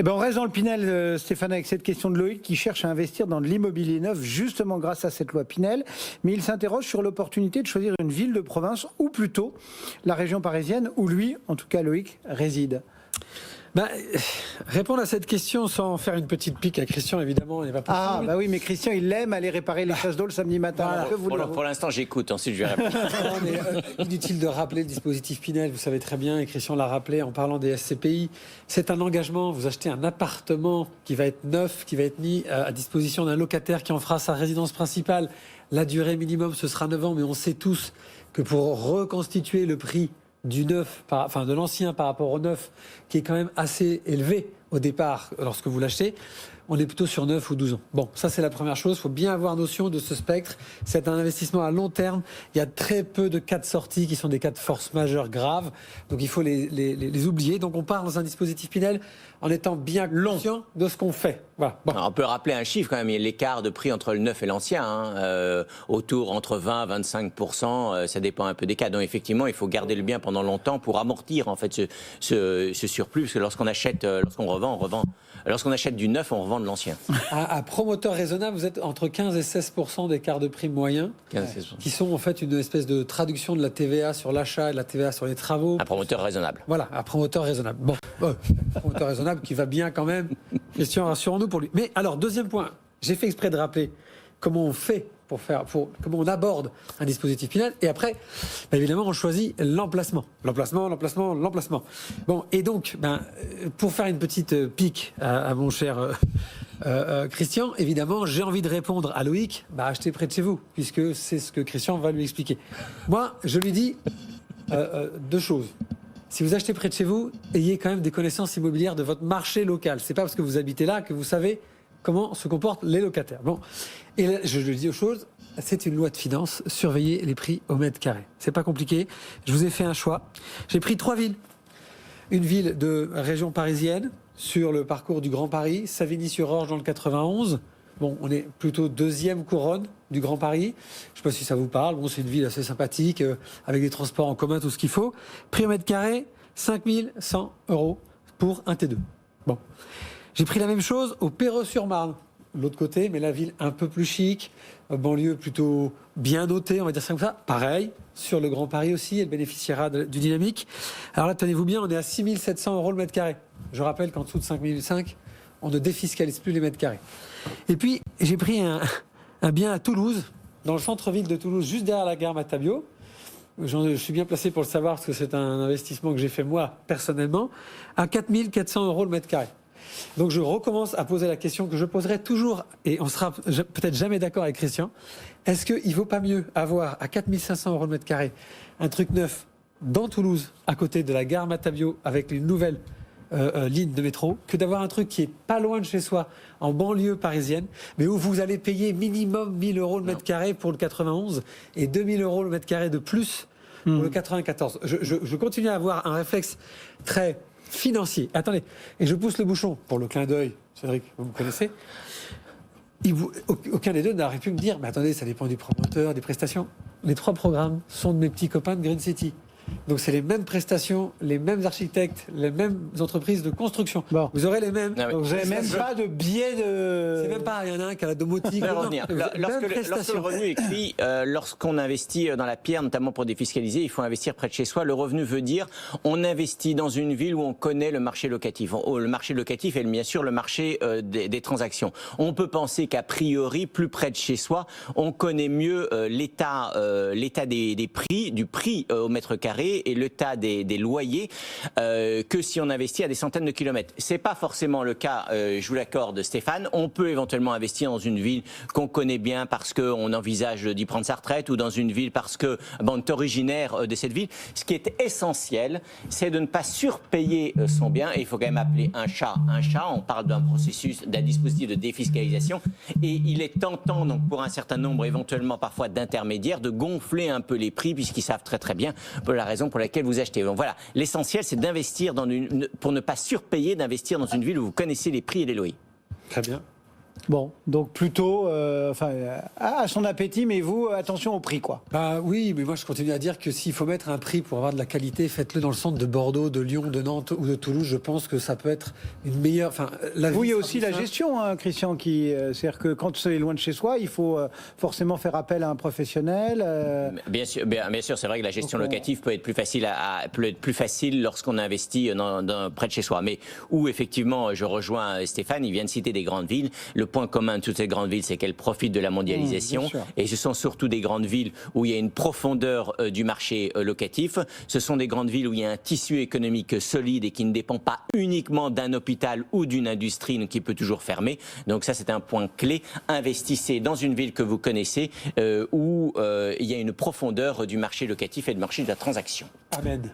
Eh ben on reste dans le Pinel, Stéphane, avec cette question de Loïc qui cherche à investir dans de l'immobilier neuf, justement grâce à cette loi Pinel. Mais il s'interroge sur l'opportunité de choisir une ville de province, ou plutôt la région parisienne, où lui, en tout cas Loïc, réside. Répondre à cette question sans faire une petite pique à Christian, évidemment, n'est pas possible. Ah, bah oui, mais Christian, il aime aller réparer les chasses d'eau le samedi matin. Voilà. Pour l'instant, j'écoute, ensuite je vais répondre. Inutile de rappeler le dispositif Pinel, vous savez très bien, et Christian l'a rappelé en parlant des SCPI. C'est un engagement, vous achetez un appartement qui va être neuf, qui va être mis à disposition d'un locataire qui en fera sa résidence principale. La durée minimum, ce sera 9 ans, mais on sait tous que pour reconstituer le prix du neuf, de l'ancien par rapport au neuf, qui est quand même assez élevé au départ lorsque vous l'achetez, on est plutôt sur 9 ou 12 ans. Bon, ça c'est la première chose, il faut bien avoir notion de ce spectre. C'est un investissement à long terme, il y a très peu de cas de sortie qui sont des cas de force majeure graves, donc il faut les oublier. Donc on part dans un dispositif Pinel en étant bien conscient de ce qu'on fait. Voilà. Bon. On peut rappeler un chiffre quand même, il y a l'écart de prix entre le neuf et l'ancien, autour entre 20 et 25%, ça dépend un peu des cas. Donc effectivement, il faut garder le bien pendant longtemps pour amortir en fait ce surplus, parce que lorsqu'on achète, lorsqu'on revend. Lorsqu'on achète du neuf, on revend de l'ancien. À promoteur raisonnable, vous êtes entre 15 et 16% d'écart de prix moyen, qui sont en fait une espèce de traduction de la TVA sur l'achat et de la TVA sur les travaux. Un promoteur raisonnable. Voilà, un promoteur raisonnable. Bon, un promoteur raisonnable qui va bien quand même. Question, rassurons-nous pour lui. Mais alors, deuxième point, j'ai fait exprès de rappeler comment on fait comment on aborde un dispositif Pinel. Et après, évidemment, on choisit l'emplacement. L'emplacement. Bon, et donc, pour faire une petite pique à mon cher Christian, évidemment, j'ai envie de répondre à Loïc, achetez près de chez vous, puisque c'est ce que Christian va lui expliquer. Moi, je lui dis deux choses. Si vous achetez près de chez vous, ayez quand même des connaissances immobilières de votre marché local. C'est pas parce que vous habitez là que vous savez comment se comportent les locataires. Bon, et là, je lui dis aux choses, c'est une loi de finances, surveillez les prix au mètre carré. C'est pas compliqué, je vous ai fait un choix. J'ai pris 3 villes. Une ville de région parisienne, sur le parcours du Grand Paris, Savigny-sur-Orge dans le 91. Bon, on est plutôt deuxième couronne du Grand Paris. Je ne sais pas si ça vous parle. Bon, c'est une ville assez sympathique, avec des transports en commun, tout ce qu'il faut. Prix au mètre carré, 5 100 € pour un T2. Bon. J'ai pris la même chose au Perreux-sur-Marne, l'autre côté, mais la ville un peu plus chic, banlieue plutôt bien notée, on va dire ça comme ça. Pareil, sur le Grand Paris aussi, elle bénéficiera du dynamique. Alors là, tenez-vous bien, on est à 6 700 € le mètre carré. Je rappelle qu'en dessous de 5 500, on ne défiscalise plus les mètres carrés. Et puis, j'ai pris un bien à Toulouse, dans le centre-ville de Toulouse, juste derrière la gare Matabio. Je suis bien placé pour le savoir, parce que c'est un investissement que j'ai fait moi, personnellement, à 4 400 € le mètre carré. Donc je recommence à poser la question que je poserai toujours, et on sera peut-être jamais d'accord avec Christian. Est-ce qu'il ne vaut pas mieux avoir à 4 500 € le mètre carré un truc neuf dans Toulouse, à côté de la gare Matabio, avec une nouvelle ligne de métro, que d'avoir un truc qui est pas loin de chez soi, en banlieue parisienne, mais où vous allez payer minimum 1 000 € le mètre carré pour le 91 et 2 000 € le mètre carré de plus pour le 94. Je continue à avoir un réflexe très financier. Attendez, et je pousse le bouchon pour le clin d'œil, Cédric, vous me connaissez. Aucun des deux n'aurait pu me dire, mais attendez, ça dépend du promoteur, des prestations. Les 3 programmes sont de mes petits copains de Green City. Donc c'est les mêmes prestations, les mêmes architectes, les mêmes entreprises de construction. Bon. Vous aurez les mêmes. Donc vous n'avez même pas de biais de... C'est même pas, il y en a un qui a la domotique. Lorsque le revenu est écrit, lorsqu'on investit dans la pierre, notamment pour défiscaliser, il faut investir près de chez soi. Le revenu veut dire on investit dans une ville où on connaît le marché locatif. Le marché locatif est bien sûr le marché des transactions. On peut penser qu'a priori, plus près de chez soi, on connaît mieux l'état des prix, du prix au mètre carré et l'état des loyers que si on investit à des centaines de kilomètres. C'est pas forcément le cas, je vous l'accorde Stéphane. On peut éventuellement investir dans une ville qu'on connaît bien parce qu'on envisage d'y prendre sa retraite, ou dans une ville parce que on est originaire de cette ville. Ce qui est essentiel, c'est de ne pas surpayer son bien. Et il faut quand même appeler un chat un chat. On parle d'un processus, d'un dispositif de défiscalisation, et il est tentant donc pour un certain nombre, éventuellement parfois d'intermédiaires, de gonfler un peu les prix, puisqu'ils savent très très bien la raison pour laquelle vous achetez. Donc voilà, l'essentiel c'est d'investir pour ne pas surpayer, d'investir dans une ville où vous connaissez les prix et les loyers. Très bien. Bon, donc plutôt à son appétit, mais vous, attention au prix, quoi. Bah oui, mais moi je continue à dire que s'il faut mettre un prix pour avoir de la qualité, faites-le dans le centre de Bordeaux, de Lyon, de Nantes ou de Toulouse. Je pense que ça peut être une meilleure. Enfin, il y a aussi la gestion, hein, Christian, c'est-à-dire que quand c'est loin de chez soi, il faut forcément faire appel à un professionnel. Bien sûr, c'est vrai que la gestion locative peut être plus facile lorsqu'on investit près de chez soi. Mais où effectivement, je rejoins Stéphane, il vient de citer des grandes villes. Le point commun de toutes ces grandes villes, c'est qu'elles profitent de la mondialisation. Et ce sont surtout des grandes villes où il y a une profondeur du marché locatif. Ce sont des grandes villes où il y a un tissu économique solide et qui ne dépend pas uniquement d'un hôpital ou d'une industrie qui peut toujours fermer. Donc ça, c'est un point clé. Investissez dans une ville que vous connaissez où il y a une profondeur du marché locatif et du marché de la transaction. Amen.